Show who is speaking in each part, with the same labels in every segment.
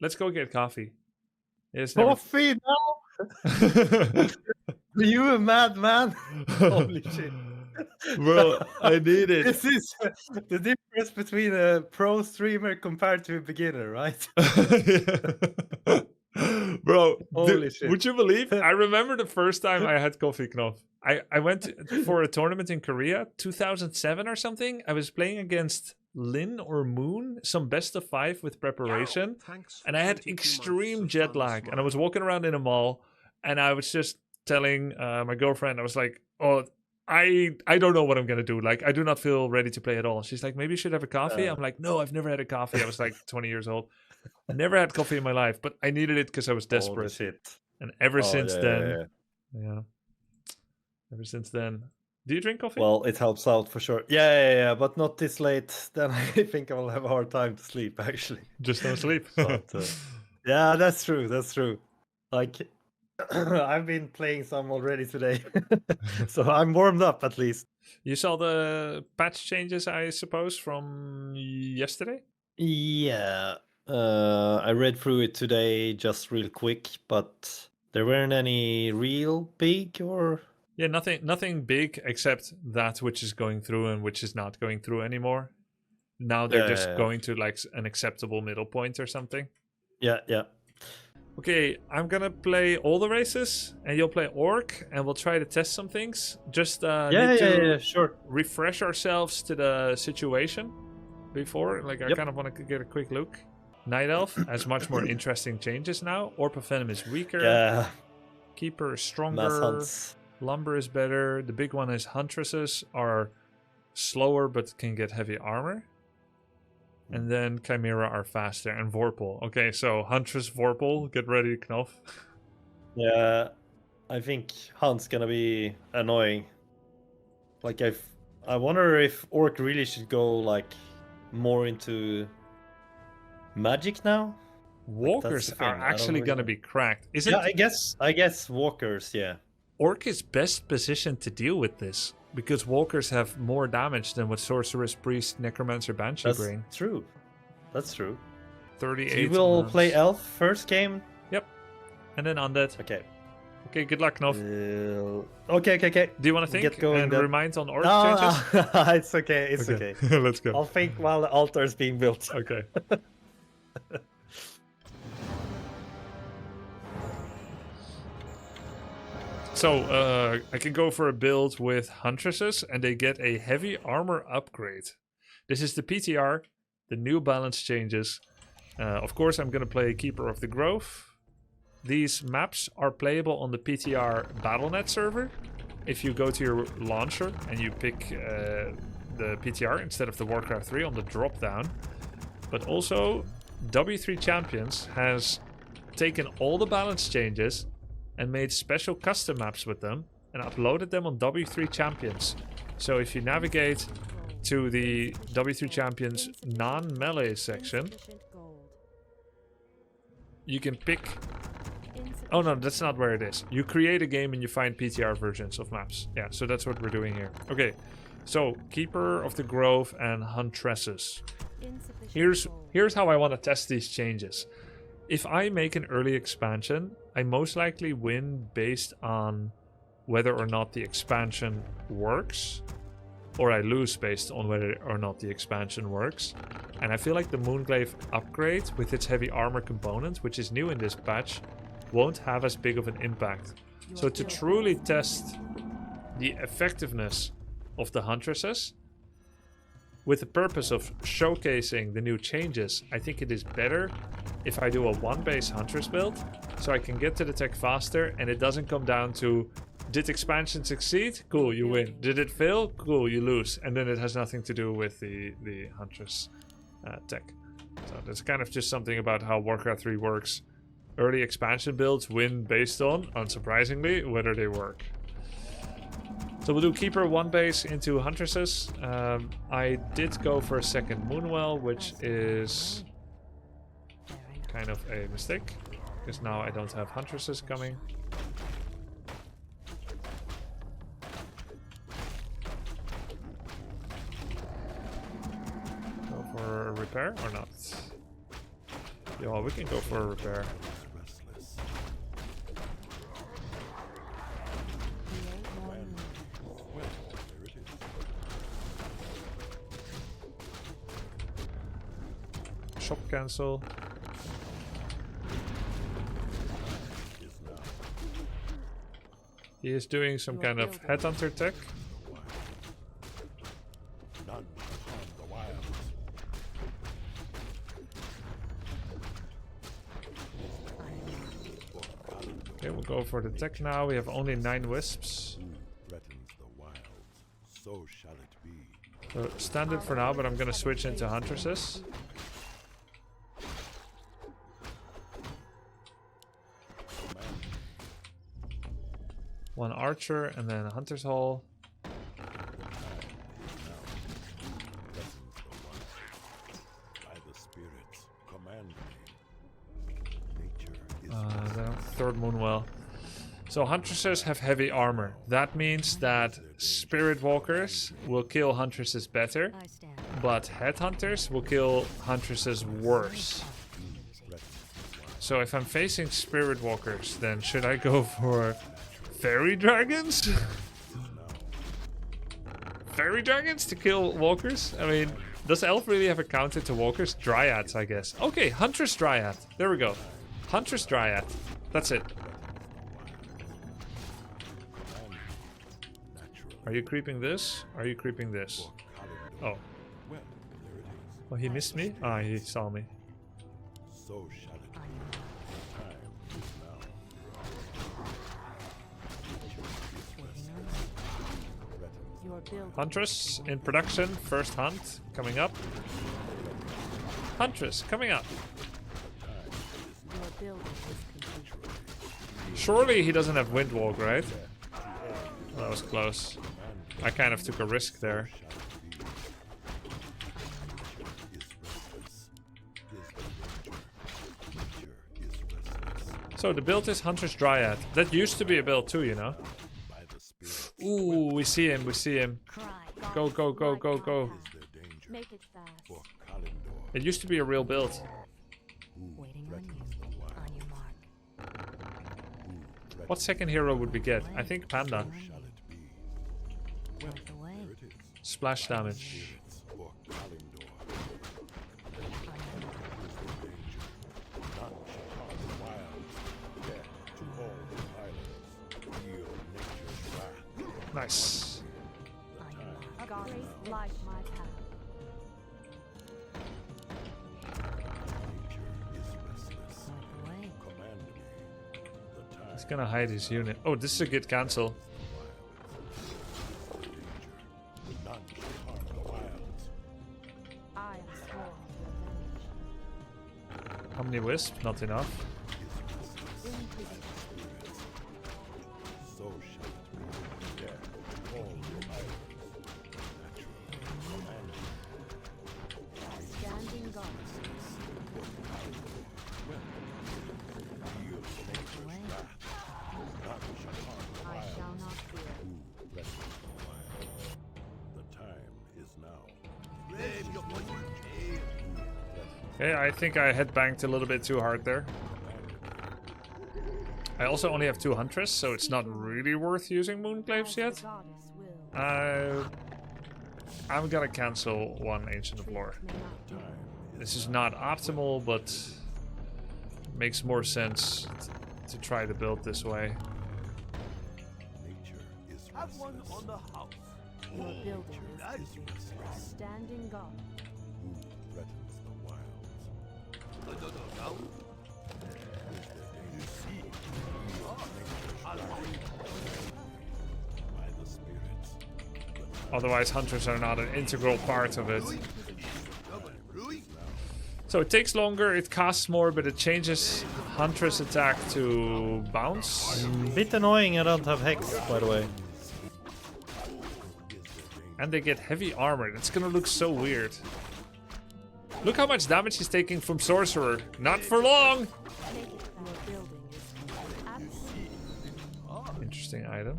Speaker 1: let's go get coffee.
Speaker 2: Coffee now? Are you a madman? Holy shit.
Speaker 1: Bro, I need it.
Speaker 2: This is the difference between a pro streamer compared to a beginner, right?
Speaker 1: Bro,
Speaker 2: Holy shit.
Speaker 1: would you believe? I remember the first time I had coffee, Knoff. I went for a tournament in Korea, 2007 or something. I was playing against Lin or Moon, some best of 5 with preparation. And I had extreme jet lag. And I was walking around in a mall and I was just telling my girlfriend, I was like, oh, I don't know what I'm going to do. Like, I do not feel ready to play at all. She's like, maybe you should have a coffee. I'm like, no, I've never had a coffee. I was like 20 years old. Never had coffee in my life, but I needed it because I was desperate.
Speaker 2: Shit.
Speaker 1: And ever since then, ever since then. Do you drink coffee?
Speaker 2: Well, it helps out for sure. Yeah, but not this late. Then I think I will have a hard time to sleep, actually.
Speaker 1: Just don't sleep.
Speaker 2: But, yeah, that's true. Like, I've been playing some already today. So I'm warmed up at least.
Speaker 1: You saw the patch changes, I suppose, from yesterday?
Speaker 2: Yeah. I read through it today just real quick, but there weren't any real big or...
Speaker 1: Yeah, nothing big except that which is going through and which is not going through anymore. Now they're just going to like an acceptable middle point or something.
Speaker 2: Yeah.
Speaker 1: Okay, I'm gonna play all the races and you'll play Orc and we'll try to test some things. Just
Speaker 2: sure.
Speaker 1: Refresh ourselves to the situation before. Like I kind of want to get a quick look. Night Elf has much more interesting changes now. Orb of Venom is weaker.
Speaker 2: Yeah.
Speaker 1: Keeper is stronger. Lumber is better. The big one is Huntresses are slower but can get heavy armor. And then Chimera are faster. And Vorpal. Okay, so Huntress, Vorpal, get ready, Knoff.
Speaker 2: Yeah, I think Hunt's gonna be annoying. Like, I wonder if Orc really should go, like, more into magic now?
Speaker 1: Walkers are actually gonna be cracked. Isn't
Speaker 2: I guess walkers, yeah.
Speaker 1: Orc is best positioned to deal with this because walkers have more damage than what Sorceress, Priest, Necromancer, Banshee bring.
Speaker 2: That's true.
Speaker 1: 38.
Speaker 2: So you will play Elf first game?
Speaker 1: Yep. And then Undead. Okay, good luck, Knoff.
Speaker 2: Okay.
Speaker 1: Do you want to think and remind on Orc changes?
Speaker 2: It's okay.
Speaker 1: Let's go.
Speaker 2: I'll think while the altar is being built.
Speaker 1: Okay. So, I can go for a build with Huntresses, and they get a heavy armor upgrade. This is the PTR, the new balance changes. Of course, I'm going to play Keeper of the Grove. These maps are playable on the PTR BattleNet server. If you go to your launcher and you pick the PTR instead of the Warcraft 3 on the drop-down. But also, W3 Champions has taken all the balance changes and made special custom maps with them and uploaded them on W3 Champions. So if you navigate to the W3 Champions non-melee section, you can pick... Oh no, that's not where it is. You create a game and you find PTR versions of maps. Yeah, so that's what we're doing here. Okay, so Keeper of the Grove and Huntresses. Here's how I want to test these changes. If I make an early expansion, I most likely win based on whether or not the expansion works, or I lose based on whether or not the expansion works. And I feel like the Moon Glaive upgrade with its heavy armor component, which is new in this patch, won't have as big of an impact. So to truly test the effectiveness of the Huntresses, with the purpose of showcasing the new changes, I think it is better if I do a one-base Huntress build, so I can get to the tech faster and it doesn't come down to, did expansion succeed? Cool, you win. Did it fail? Cool, you lose. And then it has nothing to do with the Huntress tech. So that's kind of just something about how Warcraft 3 works. Early expansion builds win based on, unsurprisingly, whether they work. So we'll do Keeper one base into Huntresses. I did go for a second Moonwell, which is kind of a mistake, because now I don't have Huntresses coming. Go for a repair or not? Yo, we can go for a repair. Shop cancel. He is doing some kind of headhunter tech. Okay, we'll go for the tech now. We have only 9 wisps. So standard for now, but I'm gonna switch into Huntresses. One archer and then a hunter's hall. Then third moonwell. So Huntresses have heavy armor. That means that spirit walkers will kill Huntresses better, but headhunters will kill Huntresses worse. So if I'm facing spirit walkers, then should I go for fairy dragons? Fairy dragons to kill walkers? I mean, does elf really have a counter to walkers? Dryads, I guess. Okay, Huntress Dryad. There we go. Huntress Dryad. That's it. Are you creeping this? Are you creeping this? Oh. Oh, he missed me? Ah, he saw me. Huntress in production. First hunt coming up. Huntress coming up. Surely he doesn't have Windwalk, right? Oh, that was close. I kind of took a risk there. So the build is Huntress Dryad. That used to be a build too, you know. Ooh, we see him, we see him. Go, go, go, go, go. It used to be a real build. What second hero would we get? I think Panda. Splash damage. Nice. He's gonna hide his unit. Oh, this is a good cancel. How many wisps? Not enough. Okay, I think I headbanged a little bit too hard there. I also only have 2 Huntress, so it's not really worth using Moon Glaives yet. I'm gonna cancel 1 Ancient of Lore. This is not optimal, but makes more sense to try to build this way.
Speaker 3: Have one on the house. Your building is standing guard.
Speaker 1: Otherwise, hunters are not an integral part of it. So it takes longer, it costs more, but it changes Huntress attack to bounce.
Speaker 2: Bit annoying I don't have Hex, by the way.
Speaker 1: And they get heavy armor. That's gonna look so weird. Look how much damage he's taking from Sorcerer. Not for long! Interesting item.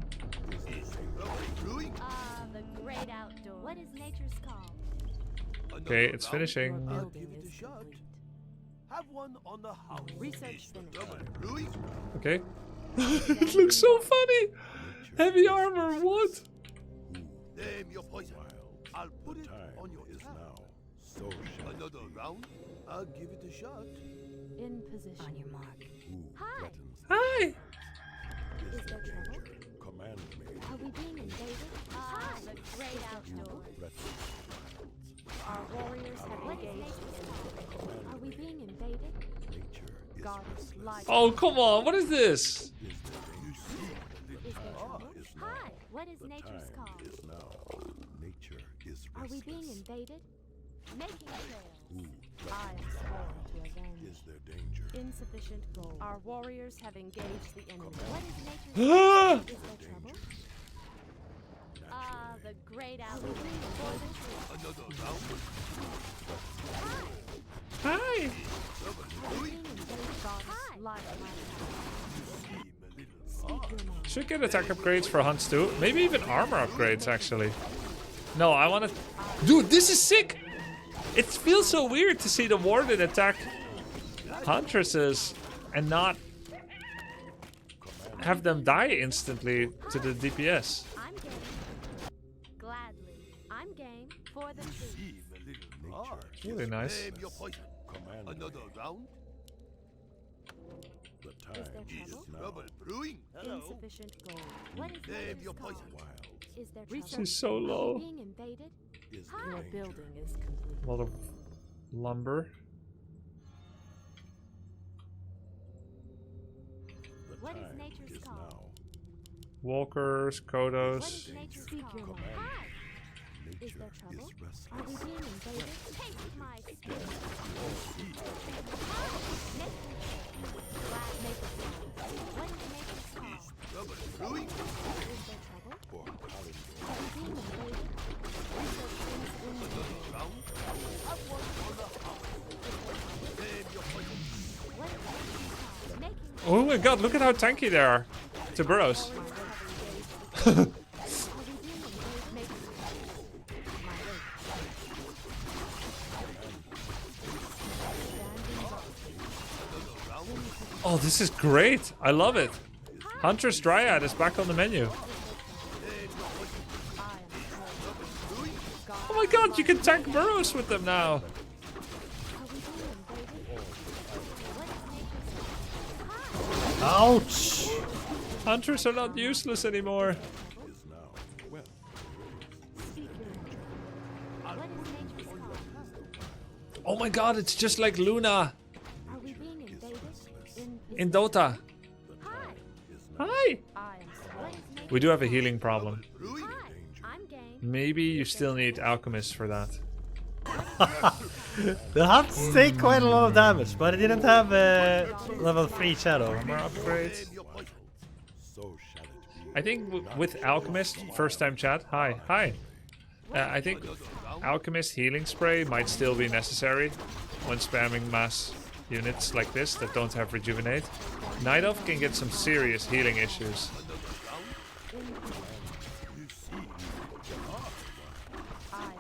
Speaker 3: The great outdoors. What is nature's call?
Speaker 1: Okay, it's finishing.
Speaker 4: Have one on the house.
Speaker 3: Research finished.
Speaker 4: Brewing.
Speaker 1: Okay. It looks so funny. Heavy armor, what?
Speaker 4: Name your poison. I'll put it on your tab.
Speaker 5: So shall it
Speaker 4: Another
Speaker 5: be.
Speaker 4: round. I'll give it a shot.
Speaker 3: In position. On your mark.
Speaker 5: Who
Speaker 3: Hi.
Speaker 5: threatens
Speaker 1: Hi.
Speaker 3: Is there trouble?
Speaker 5: command me?
Speaker 3: Are we being invaded? Hi. The great outdoors.
Speaker 5: Threatens
Speaker 3: Our warriors have engaged the enemy. Are we being invaded?
Speaker 5: nature is
Speaker 3: Goddess light.
Speaker 1: Oh, come on. What is this?
Speaker 3: Is there trouble? Hi. What is nature's
Speaker 5: time
Speaker 3: call?
Speaker 5: is now. Nature is
Speaker 3: Are we being
Speaker 5: restless.
Speaker 3: invaded? Making trails.
Speaker 5: Who
Speaker 3: I am sworn to avenge.
Speaker 5: is there danger?
Speaker 3: Insufficient gold. Our warriors have engaged the enemy. What is nature's
Speaker 1: Ah!
Speaker 3: call? Is there trouble? Ah, the great outdoors. For the tree.
Speaker 4: Another round.
Speaker 1: Hi.
Speaker 3: Being invaded. Goddess light.
Speaker 4: Seem a little
Speaker 3: Speak your mind.
Speaker 1: Should get attack upgrades for hunts too. Maybe even armor upgrades actually. No, I want to. Dude, this is sick. It feels so weird to see the warden attack Huntresses and not have them die instantly to the DPS.
Speaker 3: I'm game. Gladly. I'm game for the tree.
Speaker 4: seem a little harsh.
Speaker 1: Really nice.
Speaker 4: Name your poison.
Speaker 5: Command me.
Speaker 4: Another round.
Speaker 5: The
Speaker 3: Is
Speaker 5: time
Speaker 3: there
Speaker 5: is
Speaker 3: trouble?
Speaker 5: now.
Speaker 4: Trouble brewing.
Speaker 3: Insufficient gold. What is
Speaker 4: Name
Speaker 3: nature's
Speaker 4: your
Speaker 3: call?
Speaker 4: poison.
Speaker 5: Wild
Speaker 3: Is there
Speaker 1: This
Speaker 3: trouble?
Speaker 1: is so
Speaker 3: Are we
Speaker 1: low.
Speaker 3: being invaded?
Speaker 5: is
Speaker 3: Hi.
Speaker 5: the
Speaker 3: Your
Speaker 5: danger.
Speaker 3: building is complete.
Speaker 1: A lot of lumber.
Speaker 5: The
Speaker 3: What is
Speaker 5: time
Speaker 3: nature's
Speaker 5: is
Speaker 3: call?
Speaker 5: now.
Speaker 1: Walkers,
Speaker 3: What
Speaker 1: Kodos.
Speaker 3: is nature's
Speaker 5: Speak
Speaker 3: call?
Speaker 5: your mind.
Speaker 3: Hi.
Speaker 5: Nature
Speaker 3: Is there trouble?
Speaker 5: is restless.
Speaker 3: Are we being invaded? Taste my spirit. Glad make it sound. What is nature's call?
Speaker 4: Trouble brewing.
Speaker 3: Is there trouble?
Speaker 5: For Kalendor.
Speaker 3: Are we being invaded? Research things in the
Speaker 4: Round. Have one on the house. Name your poison.
Speaker 3: What is nature's call? Making
Speaker 1: Oh my god, look at how tanky they are. To burrows.
Speaker 3: Are we being invaded? Making my way.
Speaker 1: Oh, this is great. I love it. Huntress Dryad is back on the menu. Oh my god, you can tank burrows with them now.
Speaker 3: Are we being invaded? What is nature's call?
Speaker 2: Ouch!
Speaker 1: Hunters are not useless anymore.
Speaker 5: Is now. Well,
Speaker 3: Speak your mind. What is nature's call?
Speaker 1: Oh my god, it's just like Luna
Speaker 3: Are we being invaded?
Speaker 1: in Dota.
Speaker 3: Hi.
Speaker 1: Hi.
Speaker 3: I am what is nature's
Speaker 1: We do have a healing problem.
Speaker 3: Hi. I'm game.
Speaker 1: Maybe you still need Alchemist for that.
Speaker 2: The huts take quite a lot of damage, but it didn't have level 3 shadow.
Speaker 1: Armor upgrades.
Speaker 4: Name your poison.
Speaker 5: so shall it be.
Speaker 1: I think with Alchemist, first time chat. Hi. Hi. I think Alchemist healing spray might still be necessary when spamming mass units like this that don't have rejuvenate. Night Elf can get some serious healing issues.
Speaker 3: I am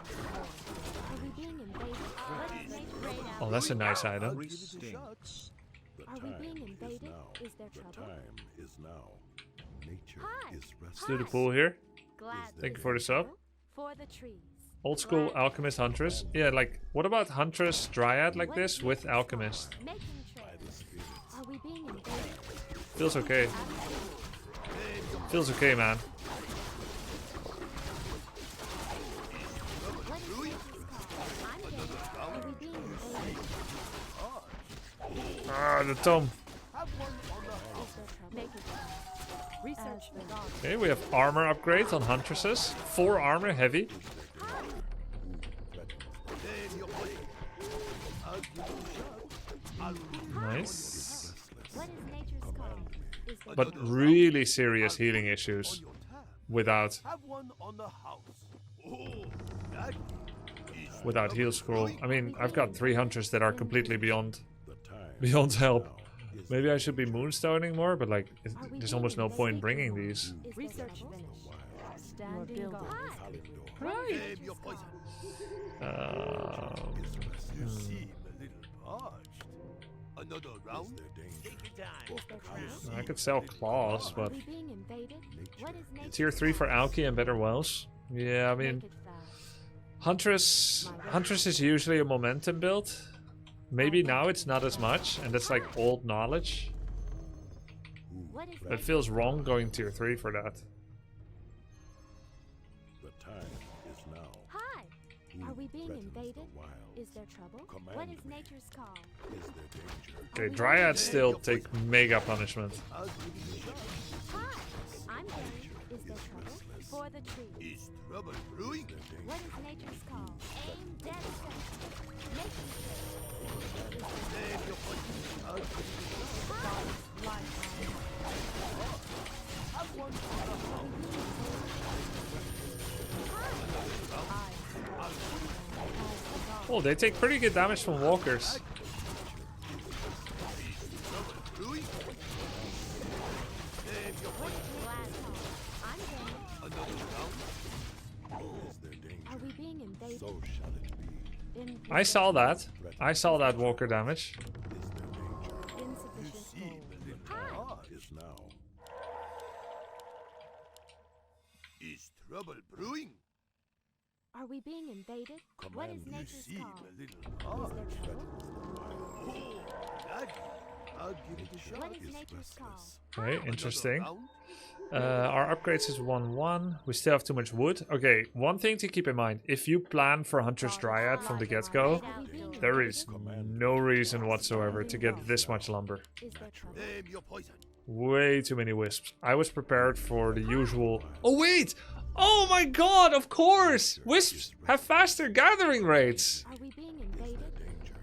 Speaker 3: are we being invaded? What is nature's
Speaker 1: Oh, that's a nice item.
Speaker 4: Give it a shot.
Speaker 5: The
Speaker 3: Are we
Speaker 5: time
Speaker 3: being
Speaker 5: is
Speaker 3: invaded?
Speaker 5: now.
Speaker 3: Is there
Speaker 5: The
Speaker 3: trouble?
Speaker 5: time is now. Nature
Speaker 3: Hi.
Speaker 5: is
Speaker 1: Let's
Speaker 5: restless.
Speaker 1: do the pool here.
Speaker 3: Glad.
Speaker 1: Thank you for the sub.
Speaker 3: For the trees.
Speaker 1: Old school Alchemist Huntress. Yeah, like, what about Huntress Dryad like this with Alchemist?
Speaker 3: Making trails. Are we being invaded?
Speaker 1: Feels okay. Feels okay, man.
Speaker 3: What is nature's call? I'm game. Are we being invaded?
Speaker 1: Ah, the Tom.
Speaker 4: Have one on the house.
Speaker 3: Is there trouble? Making research the gods.
Speaker 1: Okay, we have armor upgrades on Huntresses. 4 armor, heavy.
Speaker 4: Name your poison. I'll give it a shot. I'll put
Speaker 1: Nice.
Speaker 3: What is nature's call? Is there
Speaker 1: But really serious healing issues
Speaker 4: your tab.
Speaker 1: without
Speaker 4: Have one on the house. Oh, that is
Speaker 1: without heal scroll. I mean, I've got 3 Hunters that are completely beyond
Speaker 5: The time
Speaker 1: beyond help.
Speaker 5: now is
Speaker 1: Maybe I should be moonstoning more, but like,
Speaker 3: Are we
Speaker 1: there's almost no
Speaker 3: being
Speaker 1: point
Speaker 3: invaded?
Speaker 1: bringing these.
Speaker 3: Is there
Speaker 6: Research
Speaker 3: trouble?
Speaker 6: finished.
Speaker 3: Standing guard.
Speaker 5: Kalendor.
Speaker 4: Name your poison.
Speaker 1: Um,
Speaker 4: You seem a little parched. Another
Speaker 5: Is
Speaker 4: round?
Speaker 5: there danger?
Speaker 4: Take your time.
Speaker 3: Is there trouble?
Speaker 1: I could sell claws,
Speaker 3: Are
Speaker 1: but
Speaker 3: we being invaded? What is nature's
Speaker 1: tier 3 for
Speaker 3: call?
Speaker 1: Alki and better wells. Yeah, I mean,
Speaker 3: Make it fast.
Speaker 1: Huntress is usually a momentum build. Maybe now it's not as much, and that's like old knowledge.
Speaker 3: What is
Speaker 1: But it
Speaker 3: nature's
Speaker 1: feels wrong going tier 3 for that.
Speaker 5: The time is now.
Speaker 3: Hi.
Speaker 5: Who
Speaker 3: Are we being
Speaker 5: threatens the
Speaker 3: invaded?
Speaker 5: wilds?
Speaker 3: Is there trouble?
Speaker 5: Command
Speaker 3: What is
Speaker 5: me.
Speaker 3: nature's call?
Speaker 5: Is there danger?
Speaker 1: Okay, Dryads still take mega punishment.
Speaker 4: I'll give it a shot.
Speaker 3: Hi. I'm Danny. Is there trouble? For the tree.
Speaker 4: Is trouble brewing?
Speaker 5: Is there
Speaker 3: What
Speaker 5: danger?
Speaker 3: is nature's call? Aim dead center. Making sure.
Speaker 4: Save your punches. I'll give it a shot. Have one for the house.
Speaker 1: Oh, they take pretty good damage from walkers.
Speaker 4: Brewing? Save your punches.
Speaker 3: Glass call. I'm Danny.
Speaker 4: Another round?
Speaker 5: Is there danger?
Speaker 3: Are we being invaded?
Speaker 5: So shall it be.
Speaker 3: In
Speaker 1: I saw that. I saw that walker damage.
Speaker 5: Is there danger?
Speaker 3: insufficient
Speaker 4: See,
Speaker 3: gold.
Speaker 4: the little
Speaker 3: Hi.
Speaker 4: heart.
Speaker 5: Is now.
Speaker 4: Is trouble brewing?
Speaker 3: Are we being invaded? What is
Speaker 5: Command me.
Speaker 3: nature's
Speaker 4: See,
Speaker 3: call?
Speaker 4: the little
Speaker 3: Is
Speaker 4: heart.
Speaker 3: there trouble?
Speaker 4: Oh, Daddy. I'll give it a shot.
Speaker 3: What is
Speaker 5: Is
Speaker 3: nature's call?
Speaker 5: restless.
Speaker 1: Okay,
Speaker 4: Another
Speaker 1: interesting.
Speaker 4: round?
Speaker 1: Our upgrades is 1-1. We still have too much wood. Okay, one thing to keep in mind. If you plan for Hunter's Dryad from the get-go,
Speaker 3: Are we being
Speaker 1: there
Speaker 3: invaded?
Speaker 1: is no reason whatsoever to get this much lumber.
Speaker 3: Is there trouble?
Speaker 4: Name your poison.
Speaker 1: Way too many wisps. I was prepared for the usual... Oh, wait! Oh my god, of course! Wisps have faster gathering rates!
Speaker 3: Are we being invaded?
Speaker 5: Danger.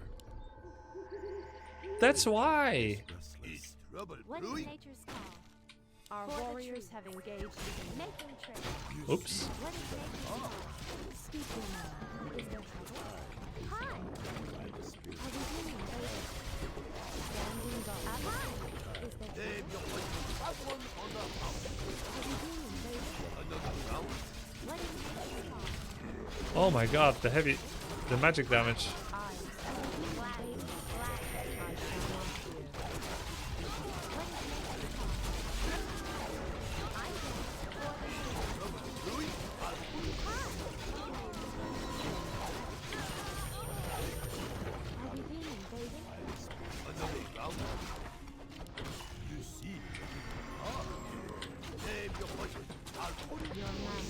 Speaker 1: That's why!
Speaker 5: Restless.
Speaker 4: Is trouble
Speaker 3: What is
Speaker 4: brewing?
Speaker 3: nature's call?
Speaker 6: Our
Speaker 3: For the
Speaker 6: warriors
Speaker 3: tree.
Speaker 6: have engaged in
Speaker 3: Making trade.
Speaker 1: Oops.
Speaker 3: What is nature's call? Speak your mind. Is there trouble? Hi. Are we being invaded? Standing guard. Hi. Is there
Speaker 4: Name
Speaker 3: trouble?
Speaker 4: your poison. Have one on the house.
Speaker 3: Are we being invaded?
Speaker 4: Another round?
Speaker 3: What is nature's call?
Speaker 1: Oh my god, the magic damage.
Speaker 3: Are we being invaded? I shall not fear. What is nature's call? I'm
Speaker 4: Brewing?
Speaker 3: Are we being invaded?
Speaker 4: Another round? You see? Ah. Name your poison. I'll put it.
Speaker 3: Your man.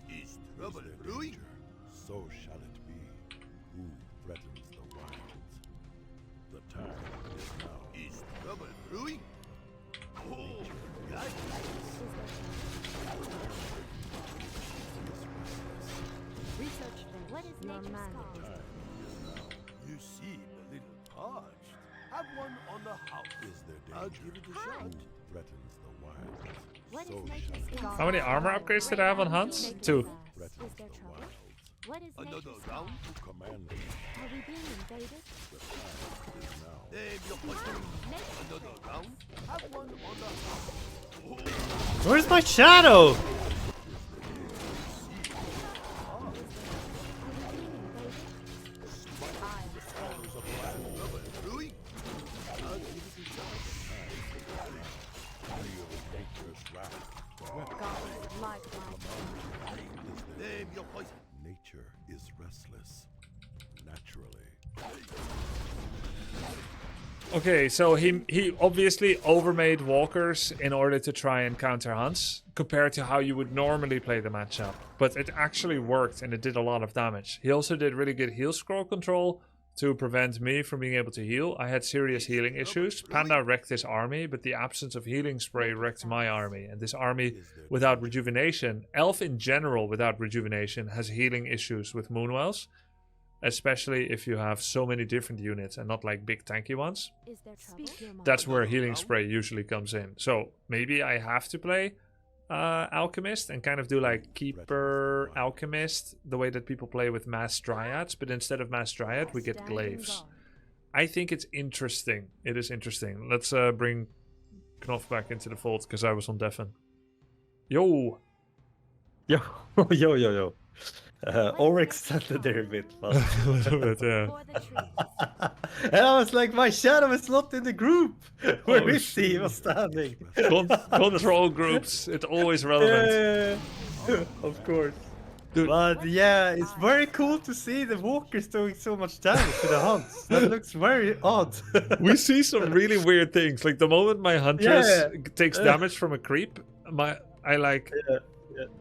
Speaker 4: Is trouble
Speaker 5: Is there
Speaker 4: brewing?
Speaker 5: danger? So shall it be. Who threatens the wilds? The time is now.
Speaker 4: Is trouble brewing? Oh, Daddy.
Speaker 6: research them.
Speaker 3: What is
Speaker 6: Your
Speaker 3: nature's
Speaker 6: man.
Speaker 3: call?
Speaker 5: Time is now.
Speaker 4: You seem a little parched. Have one on the house.
Speaker 5: Is there
Speaker 4: I'll
Speaker 5: danger?
Speaker 4: give it a
Speaker 3: Hi.
Speaker 4: shot.
Speaker 5: Who threatens the wilds?
Speaker 3: What is
Speaker 5: So
Speaker 3: nature's
Speaker 5: shall it
Speaker 3: call?
Speaker 1: How many armor upgrades did I have on Hans? 2.
Speaker 5: be.
Speaker 3: Is
Speaker 5: Threatens
Speaker 3: there
Speaker 5: the
Speaker 3: trouble?
Speaker 5: wilds.
Speaker 3: What is
Speaker 4: Another
Speaker 3: nature's call?
Speaker 4: round?
Speaker 5: Command me.
Speaker 3: Are we being invaded?
Speaker 5: The time is now.
Speaker 4: Name your poison. Another round? Have one on the house.
Speaker 2: Where's my shadow?
Speaker 4: Trouble brewing? I'll give it a shot.
Speaker 5: Feel nature's wrath.
Speaker 6: Goddess lifeline.
Speaker 4: Name your poison.
Speaker 5: Nature is restless. Naturally.
Speaker 1: Okay, so he obviously overmade walkers in order to try and counter hunts compared to how you would normally play the matchup. But it actually worked and it did a lot of damage. He also did really good heal scroll control to prevent me from being able to heal. I had serious healing issues. Panda wrecked his army, but the absence of healing spray wrecked my army. And this army without rejuvenation, elf in general without rejuvenation, has healing issues with Moonwells. Especially if you have so many different units and not like big tanky ones.
Speaker 3: Is there trouble?
Speaker 6: Speak your mind.
Speaker 1: That's where healing spray usually comes in. So maybe I have to play alchemist and kind of do like keeper alchemist the way that people play with mass dryads, but instead of mass dryad we get
Speaker 3: Standing
Speaker 1: glaives.
Speaker 3: guard.
Speaker 1: I think it's interesting. It is interesting. Let's bring Knoff back into the fold because I was on deafen. Yo,
Speaker 2: Yo, yo, yo, yo. Or extended there a bit. But...
Speaker 1: A little bit, yeah.
Speaker 3: For the trees.
Speaker 2: and I was like, my shadow is not in the group. Where
Speaker 1: Oh,
Speaker 2: is he? He was standing.
Speaker 1: Control groups, it's always relevant.
Speaker 2: Yeah, of course.
Speaker 1: Dude.
Speaker 2: But yeah, it's very cool to see the walkers doing so much damage to the hunts. That looks very odd.
Speaker 1: We see some really weird things. Like the moment my Huntress
Speaker 2: Yeah.
Speaker 1: takes damage from a creep,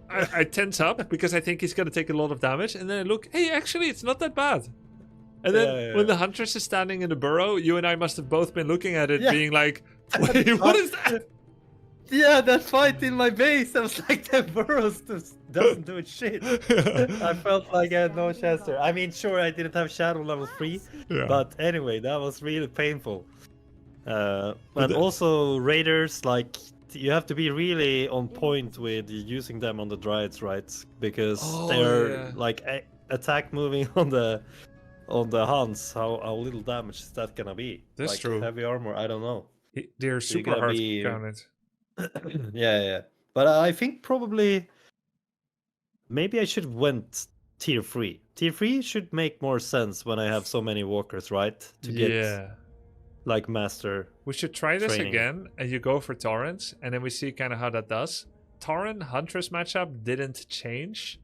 Speaker 1: I tense up because I think he's gonna take a lot of damage, and then I look, hey, actually, it's not that bad. And then
Speaker 2: Yeah.
Speaker 1: when the Huntress is standing in the burrow, you and I must have both been looking at it,
Speaker 2: Yeah.
Speaker 1: being like, wait, what is that?
Speaker 2: Yeah, that fight in my base, I was like, that burrows doesn't do shit. I felt like I had no chance there. I mean, sure, I didn't have shadow level 3,
Speaker 1: Yeah.
Speaker 2: but anyway, that was really painful. And
Speaker 1: the-
Speaker 2: also, raiders, like, you have to be really on point with using them on the Dryads, right? Because
Speaker 1: Oh,
Speaker 2: they're,
Speaker 1: yeah.
Speaker 2: like, attack moving on the Huns. How little damage is that gonna be?
Speaker 1: That's
Speaker 2: like,
Speaker 1: true.
Speaker 2: Heavy armor, I don't know.
Speaker 1: They're
Speaker 2: So you
Speaker 1: super
Speaker 2: gotta
Speaker 1: hard
Speaker 2: be-
Speaker 1: to count it.
Speaker 2: yeah. But I think probably maybe I should went tier 3. Tier 3 should make more sense when I have so many walkers, right? To get
Speaker 1: Yeah.
Speaker 2: like master.
Speaker 1: We should try this
Speaker 2: training.
Speaker 1: again, and you go for Torrents, and then we see kind of how that does. Torrent Huntress matchup didn't change.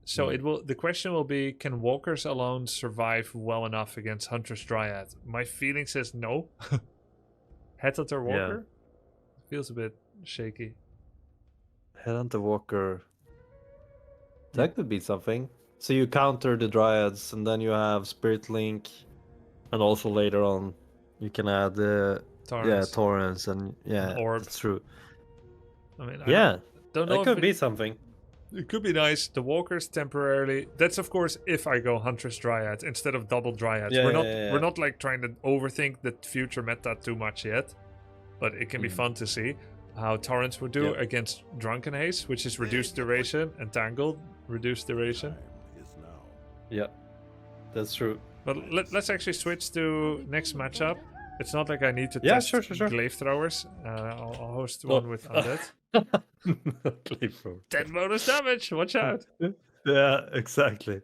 Speaker 1: So it will. The question will be, can Walkers alone survive well enough against Huntress Dryad? My feeling says no. Headhunter Walker? Feels a bit shaky.
Speaker 2: Headhunter Walker. That could be something. So you counter the Dryads, and then you have Spirit Link, and also later on you can add
Speaker 1: Torrents.
Speaker 2: Torrents, and
Speaker 1: An orb.
Speaker 2: that's true.
Speaker 1: I mean,
Speaker 2: Yeah,
Speaker 1: don't know
Speaker 2: that
Speaker 1: if
Speaker 2: could
Speaker 1: it-
Speaker 2: be something.
Speaker 1: It could be nice. The Walkers temporarily. That's of course if I go Huntress Dryad instead of double Dryads.
Speaker 2: Yeah,
Speaker 1: we're not
Speaker 2: yeah, yeah.
Speaker 1: we're not like trying to overthink the future meta too much yet, but it can be fun to see how Torrents would do
Speaker 2: Yep.
Speaker 1: against Drunken Haze, which is reduced duration, and Tangled, reduced duration.
Speaker 5: Time is now.
Speaker 2: Yeah, that's true.
Speaker 1: But let's actually switch to next matchup. It's not like I need to
Speaker 2: Yeah,
Speaker 1: test
Speaker 2: sure.
Speaker 1: Glaive Throwers. I'll host
Speaker 2: Oh.
Speaker 1: one with Undead.
Speaker 2: Clifford.
Speaker 1: 10 bonus damage. Watch out.
Speaker 2: Yeah, exactly.